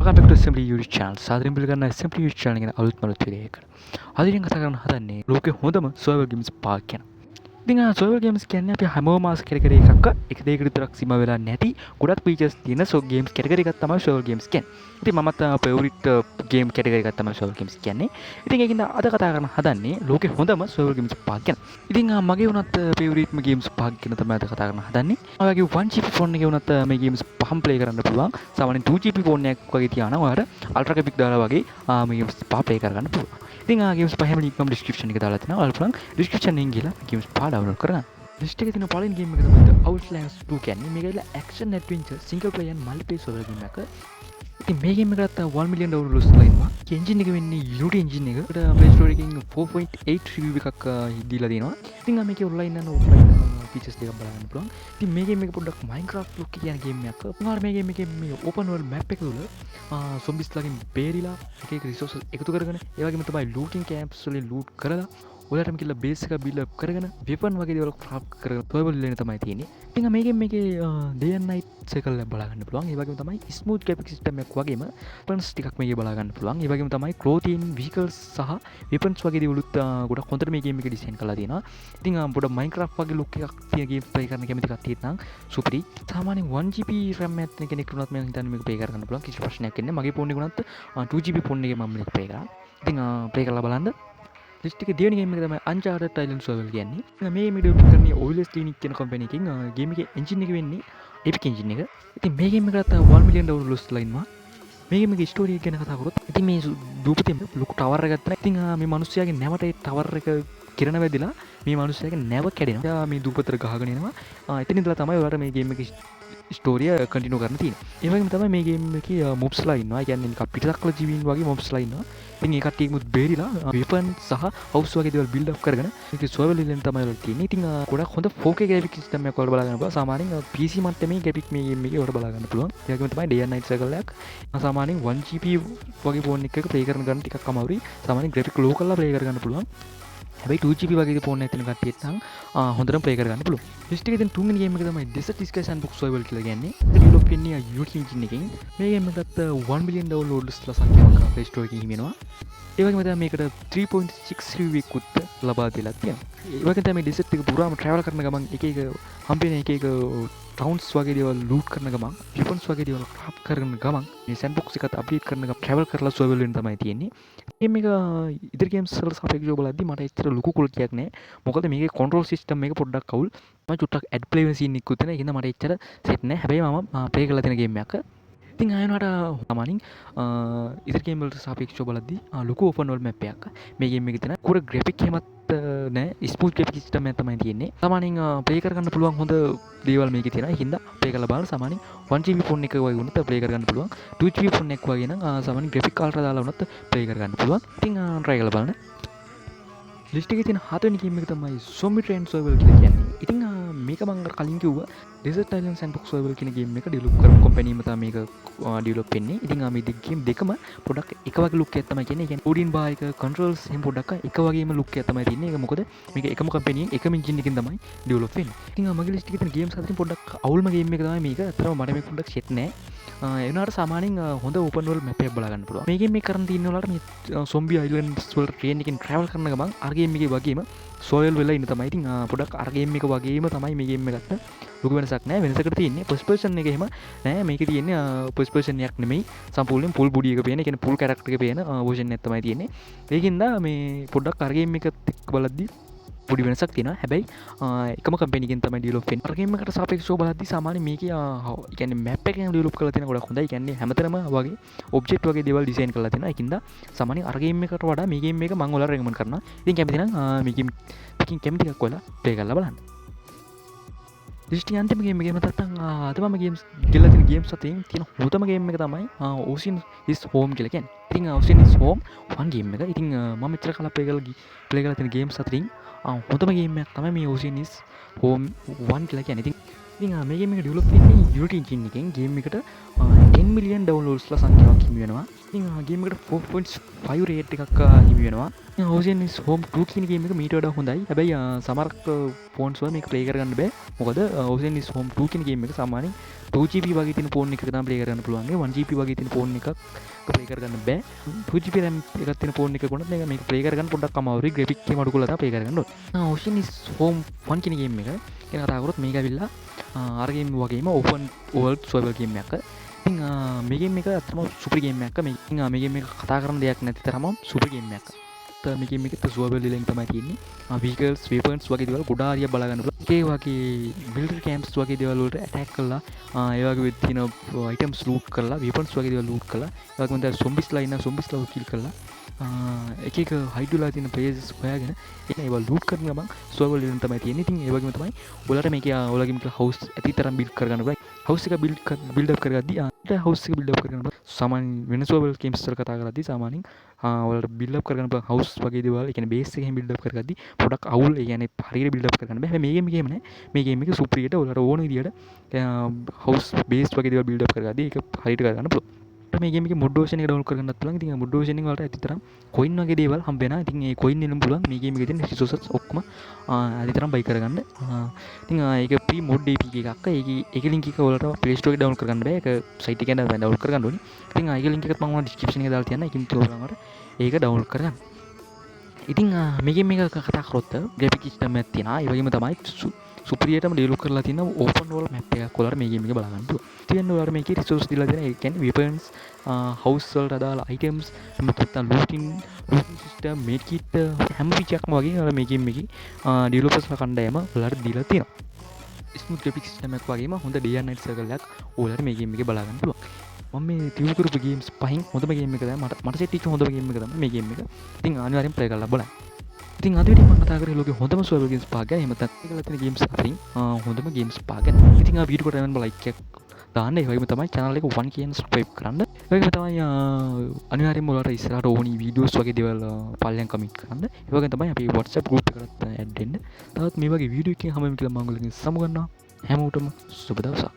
welcome back to Assembly YouTube channel. සාදරයෙන් පිළිගන්න Assembly YouTube channel එකේ අලුත් මලුත් වීඩියෝ එකකට. අද ඉතින් කතා කරන්න හදන්නේ ලෝකේ හොඳම survival games පහක් ගැන. ඉතින් survival games කියන්නේ අපි හැමෝම මාස් කැටගරි එකක් එක දෙයකට විතරක් සීමා වෙලා නැති ගොඩක් features තියෙන games කැටගරි එකක් තමයි survival games කියන්නේ. ඉතින් මමත් favorite game කැටගරි එකක් තමයි survival games කියන්නේ. ඉතින් ඒකින්ද අද කතා කරන්න හදන්නේ ලෝකේ හොඳම survival games පහක් ගැන. ඉතින් මගේ උනත් favorite games පහක් ගැන තමයි අද කතා කරන්න හදන්නේ. ඔයාගේ 1GB phone එකේ උනත් මේ games පහම play කරන්න පුළුවන්. සාමාන්‍යයෙන් 2GB phone එකක් වගේ තියානම් ඔයාලට ultra graphic දාලා වගේ මේ games පහ play කරගන්න පුළුවන්. ඉතින් games පහම link මම description එකේ දාලා තියෙනවා. ඔයාලට පුළුවන් description එකෙන් ගිහලා games පහ download කරගන්න. ලිස්ට් එකේ තියෙන පළවෙනි game එක තමයි The Outlands 2 කියන්නේ. මේක ඉතින් action adventure single player and multiplayer survival game එකක්. ඉතින් මේ game එකට 1 million downloads ලයින්වා. engine එක වෙන්නේ Unity engine එක. ඒකට Play Store එකකින් 4.8 review එකක් දීලා තියෙනවා. ඉතින් මේකේ online and offline features දෙකක් බලන්න පුළුවන්. ඉතින් මේ game එක පොඩ්ඩක් Minecraft look කියන game එකක්. උනාට මේ game එකේ මේ open world map එක තුල zombies ලාගෙන් බේරිලා එක එක resources එකතු කරගෙන ඒ වගේම තමයි looting camps වලින් loot කරලා ඔයාලටම කියලා බේස් එක build up කරගෙන weapon වගේ දේවල් craft කරගෙන survival ලේන තමයි තියෙන්නේ. ඉතින් මේ game එකේ day and night cycle එක බලා ගන්න පුළුවන්. ඒ වගේම තමයි smooth graphic system එකක් වගේම weapons ටිකක් මේකේ බලා ගන්න පුළුවන්. ඒ වගේම තමයි clothing, vehicles සහ weapons වගේ දේවලුත් ගොඩක් හොඳට මේ game එකේ design කරලා තියෙනවා. ඉතින් පොඩ Minecraft වගේ look එකක් තියෙන game play කරන්න කැමති කට්ටියට නම් සුපිරි. සාමාන්‍යයෙන් 1GB RAM එකක් තියෙන කෙනෙක් වුණත් මම හිතන්නේ මේක play කරගන්න පුළුවන්. කිසි ප්‍රශ්නයක් නැහැ. මගේ phone එක උනත් 2GB phone එකේ මම මේක play කරා. ඉතින් play කරලා බලන්න. ලිස්ට් එකේ දෙවෙනි game එක තමයි Uncharted Island Survival කියන්නේ. මේ video එක කරන්නේ Oilers Clinic කියන company එකකින් game එකේ engine එක වෙන්නේ Epic engine එක. ඉතින් මේ game එකට 1 million downloads ලයින්වා. මේ game එකේ story එක ගැන කතා කරොත් ඉතින් මේ දූපතේ ලොකු tower එකක් ගත්තා. ඉතින් මේ මිනිස්සයාගේ නැවට ඒ tower එක කිරණ වැදිලා මේ මිනිස්සයාගේ නැව කැඩෙනවා. මේ දූපතට ගහගෙන එනවා. එතන ඉඳලා තමයි ඔයාලට මේ game එකේ ස්ටෝරිය කන්ටිනියු කරන්න තියෙන්නේ. ඒ වගේම තමයි මේ game එකේ mobs ලා ඉන්නවා. ඒ කියන්නේ නිකන් පිටසක්වල ජීවීන් වගේ mobs ලා ඉන්නවා. ඉතින් ඒ කට්ටියමුත් බේරිලා weapon සහ house වගේ දේවල් build up කරගෙන මේක survival එලියෙන් තමයි ඔයාලට තියෙන්නේ. ඉතින් ගොඩක් හොඳ 4K graphic system එකක් ඔයාලට බලා ගන්න පුළුවන්. සාමාන්‍යයෙන් PC මට්ටමේ graphic මේ game එකේ ඔයාලට බලා ගන්න පුළුවන්. ඒ වගේම තමයි day and night cycle එකක්. සාමාන්‍යයෙන් 1GB වගේ phone එකක play කරන ගන්න ටිකක් අමාරුයි. සාමාන්‍යයෙන් graphic low කරලා play කරගන්න පුළුවන්. හැබැයි 2GB වගේ ෆෝන් එකක් තියෙන කට්ටියට නම් හොඳටම ප්ලේ කරගන්න පුළුවන්. ලිස්ට් එකේ තියෙන තුන්වෙනි ගේම් එක තමයි Desert Skies Sandbox Survival කියලා කියන්නේ. ඒක ඩෙවලොප් වෙන්නේ Unity engine එකකින්. මේ ගේම් එකට 1 million downloads ලා සංඛ්‍යාවක් Play Store එකේ හිමිනවා. ඒ වගේම තමයි මේකට 3.6 review එකකුත් ලබා දීලා තියෙනවා. ඒ වගේම තමයි desert එක පුරාම travel කරන ගමන් එක එක හම්බෙන එක එක towns වගේ දේවල් loot කරන ගමන් weapons වගේ දේවල් craft කරන ගමන් මේ sandbox එකත් update කරන ගමන් travel කරලා survival වෙන්න තමයි තියෙන්නේ. ගේම් එක ඉදිරි games වලට සාපේක්ෂව බලද්දි මට එච්චර ලොකු quality-යක් නෑ. මොකද මේකේ control system එක පොඩ්ඩක් අවුල්. මම චුට්ටක් ad play වෙන scene එකකුත් තියෙනවා. ඒකින්ද මට එච්චර set නෑ. හැබැයි මම play කරලා තියෙන ගේම් එකක්. ඉතින් ආයෙනට සාමාන්‍යයෙන් ඉදිරි ගේම් වලට සාපේක්ෂව බලද්දි ලොකු open world map එකක්. මේ ගේම් එකේ තියෙන කුර graphic එහෙමත් නෑ. smooth graphic system එකක් තමයි තියෙන්නේ. සාමාන්‍යයෙන් play කරගන්න පුළුවන් හොඳ දේවල් මේකේ තියෙනවා. ඒකින්ද play කරලා බලන්න. සාමාන්‍යයෙන් 1GB phone එක වගේ වුණත් play කරගන්න පුළුවන්. 2GB phone එකක් වගේ නම් සාමාන්‍යයෙන් graphic ultra දාලා වුණත් play කරගන්න පුළුවන්. ඉතින් try කරලා බලන්න. ලිස්ට් එකේ තියෙන හතවෙනි ගේම් එක තමයි Zombie Train Survival කියලා කියන්නේ. ඉතින් මේක මම කලින් කිව්වා Desert Island Sandbox Survival කියන ගේම් එක ඩෙවලොප් කරපු කම්පැනි එක තමයි මේක ඩෙවලොප් වෙන්නේ. ඉතින් මේ ගේම් දෙකම පොඩ්ඩක් එක වගේ ලුක් එකක් තමයි කියන්නේ. ඒ කියන්නේ coding bar එක controls එහෙම පොඩ්ඩක් එක වගේම ලුක් එකක් තමයි තියෙන්නේ. ඒක මොකද මේක එකම කම්පැනියෙන් එකම engine එකකින් තමයි ඩෙවලොප් වෙන්නේ. ඉතින් මගේ ලිස්ට් එකේ තියෙන ගේම්ස් අතරින් පොඩ්ඩක් අවුල්ම ගේම් එක තමයි මේක. අතරම මට මේක පොඩ්ඩක් සෙට් නෑ. ඒ වුණාට සාමාන්‍යයෙන් හොඳ open world map එකක් බලා ගන්න පුළුවන්. මේ ගේම් එක කරන් තියෙන වලට මේ zombie islands වල train එකකින් travel කරන ගමන් අර ගේම් එකේ වගේම soil වෙලා ඉන්න තමයි. ඉතින් පොඩ්ඩක් අර ගේම් එක වගේම තමයි මේ ගේම් එකත් ලොකු වෙනසක් නෑ. වෙනසකට තියෙන්නේ first person එක එහෙම නෑ. මේකේ තියෙන්නේ first person එකක් නෙමෙයි. සම්පූර්ණයෙන් full body එක පේන. ඒ කියන්නේ full character එක පේන version එකක් තමයි තියෙන්නේ. ඒකින්ද මේ පොඩ්ඩක් අර ගේම් එකත් එක්ක බලද්දි පොඩි වෙනසක් තියෙනවා. හැබැයි එකම කම්පැනි එකෙන් තමයි ඩෙවලොප් වෙන්නේ. අර ගේම් එකට සාපේක්ෂව බලද්දි සාමාන්‍යයෙන් මේකේ ඒ කියන්නේ මැප් එකෙන් ඩෙවලොප් කරලා තියෙන ගොඩක් හොඳයි. ඒ කියන්නේ හැමතැනම වගේ ඔබ්ජෙක්ට් වගේ දේවල් ඩිසයින් කරලා තියෙනවා. ඒකින්ද සාමාන්‍යයෙන් අර ගේම් එකට වඩා මේ ගේම් එක මම ඔයාලට රෙකමන්ඩ් කරනවා. ඉතින් කැමති නම් මේ ගේම් එකකින් කැමති එකක් ඔයාලා ප්ලේ කරලා බලන්න. ලිස්ට් එකේ අන්තිම ගේම් එක නැත්නම් අද මම ගේම්ස් ගෙල්ලා තියෙන ගේම්ස් අතරින් තියෙන හොඳම ගේම් එක තමයි Ocean is Home කියලා කියන්නේ. ඉතින් Ocean is Home fun game එක. ඉතින් මම මෙච්චර කලින් ප්ලේ කරලා තියෙන ගේම්ස් අතරින් හොඳම ගේම් එකක් තමයි මේ Ocean is Home 1 කියලා කියන්නේ. ඉතින් මේ ගේම් එක ඩෙවලොප් වෙන්නේ Unity engine එකෙන්. ගේම් එකට 10 1 මිලියන් ඩවුන්ලෝඩ්ස්ලා සංඛ්‍යාවක් හිමි වෙනවා. ඉතින් ගේම් එකට 4.5 රේට් එකක් හිමි වෙනවා. ඉතින් Ocean's Home 2 කියන ගේම් එක මීට වඩා හොඳයි. හැබැයි සමහර ෆෝන්ස් වල මේක ප්ලේ කරගන්න බෑ. මොකද Ocean's Home 2 කියන ගේම් එක සාමාන්‍යයෙන් 2GB වගේ තියෙන ෆෝන් එකක තමයි ප්ලේ කරගන්න පුළුවන්. 1GB වගේ තියෙන ෆෝන් එකක ප්ලේ කරගන්න බෑ. 2GB RAM එකක් තියෙන ෆෝන් එකක වුණත් මේක ප්ලේ කරගන්න පොඩ්ඩක් අමාරුයි. ග්‍රැෆික් එකේ අඩු කරලා තමයි ප්ලේ කරගන්න ඕනේ. Ocean's Home 1 කියන ගේම් එක ගැන කතා කරොත් මේක ඇවිල්ලා අර ගේම් වගේම ඕපන් වර්ල්ඩ් සර්වර් ගේම් එකක්. ඉතින් මේ ගේම් එක අත්‍තරම සුපර් ගේම් එකක්. මේ ගේම් එක කතා කරන්න දෙයක් නැති තරම සුපර් ගේම් එකක්. මේ ගේම් එකේ සර්වර් ලිලෙන් තමයි තියෙන්නේ. vehicles weapons වගේ දේවල් ගොඩ හරියක් බලා ගන්න පුළුවන්. ඒ වගේ builder camps වගේ දේවල් වලට attack කරලා ඒ වගේ තියෙන items loot කරලා weapons වගේ දේවල් loot කරලා ඒ වගේම දැන් zombiesලා ඉන්න zombiesලා kill කරලා එක එක hide වෙලා තියෙන places හොයාගෙන ඒවා loot කරන ගමන් සර්වර් ලිලෙන් තමයි තියෙන්නේ. ඉතින් ඒ වගේම තමයි ඔයාලට මේකේ ඔයාලගේ මේක house ඇති තරම් build කරගන්න පුළුවන්. house එක build up කරගද්දී house එක build up කරගන්න සාමාන්‍ය වෙන සර්වර් games වල කතා කරද්දී සාමාන්‍යයෙන් ඔයාලට build up කරගන්න පුළුවන් house වගේ දේවල් ඒ කියන්නේ base එකෙන් build up කරගද්දී පොඩක් අවුල් ඒ කියන්නේ හරියට build up කරගන්න බෑ. හැබැයි මේ ගේම් එකේම නෑ. මේ ගේම් එකේ සුප්‍රියට ඔයාලට ඕන විදියට house base වගේ දේවල් build up කරගද්දී ඒක හරියට කරගන්න පුළුවන්. මේ ගේම් එකේ mod version එක download කරගන්නත් පුළුවන්. ඉතින් mod version එක වලට ඇතිතරම් coin වගේ දේවල් හම්බ වෙනවා. ඉතින් ඒ coin වලින් පුළුවන් මේ ගේම් එකේ තියෙන resources ඔක්කොම ඇතිතරම් buy කරගන්න. ඉතින් ඒක free mod APK එකක්. ඒකේ link එක ඔයාලට Play Store එකේ download කරගන්න බෑ. ඒක site එකෙන් download කරගන්න ඕනේ. ඉතින් ඒකේ link එකත් මම description එකේ දාලා තියන්නම්. ඒකින් ඔයාලට ඒක download කරගන්න. ඉතින් මේ ගේම් එක කතා කරොත් graphic system එකක් තියෙනවා. ඒ වගේම තමයි සුපිරියටම ඩෙවලොප් කරලා තියෙන ඕපන් වර්ල්ඩ් මැප් එකක් ඔයාලට මේ ගේම් එක බලා ගන්න පුළුවන්. ඉතින් ඔයාලට මේකේ රිසෝස් දීලා තියෙන ඒ කියන්නේ weapons, house වලට අදාළ items, නැත්නම් looting system, med kit හැම feature එකක්ම වගේ ඔයාලා මේ ගේම් එකේ ඩෙවලොපර්ස්ලා කණ්ඩායම ඔයාලට දීලා තියෙනවා. ස්මූත් graphic system එකක් වගේම හොඳ day and night circle එකක් ඔයාලට මේ ගේම් එකේ බලා ගන්න පුළුවන්. මම මේ රිවිව් කරපු ගේම්ස් පහින් හොඳම ගේම් එක තමයි මට සෙට් වෙච්ච හොඳම ගේම් එක තමයි මේ ගේම් එක. ඉතින් අනිවාර්යෙන් ප්ලේ කරලා බලන්න. ඉතින් අද වීඩියෝ මම කතා කරේ ලෝකේ හොඳම සර්වර් ගේම්ස් පහ ගැන. එහෙම නැත්නම් ඒකලා තියෙන ගේම්ස් අතරින් හොඳම ගේම්ස් පහ ගැන. ඉතින් ආ වීඩියෝ කට එන්න ලයික් එකක් දාන්න. ඒ වගේම තමයි channel එක 1 කියන subscribe කරන්න. ඒ වගේම තමයි අනිවාර්යෙන්ම ඔයාලට ඉස්සරහට ඕනි වීඩියෝස් වගේ දේවල් පල්ලෙන් කමෙන්ට් කරන්න. ඒ වගේම තමයි අපි WhatsApp group එකට add වෙන්න. තවත් මේ වගේ වීඩියෝ එකකින් හැමෝම කියලා මම ඔයගොල්ලෝගෙන් සමු ගන්නවා. හැමෝටම සුබ දවසක්.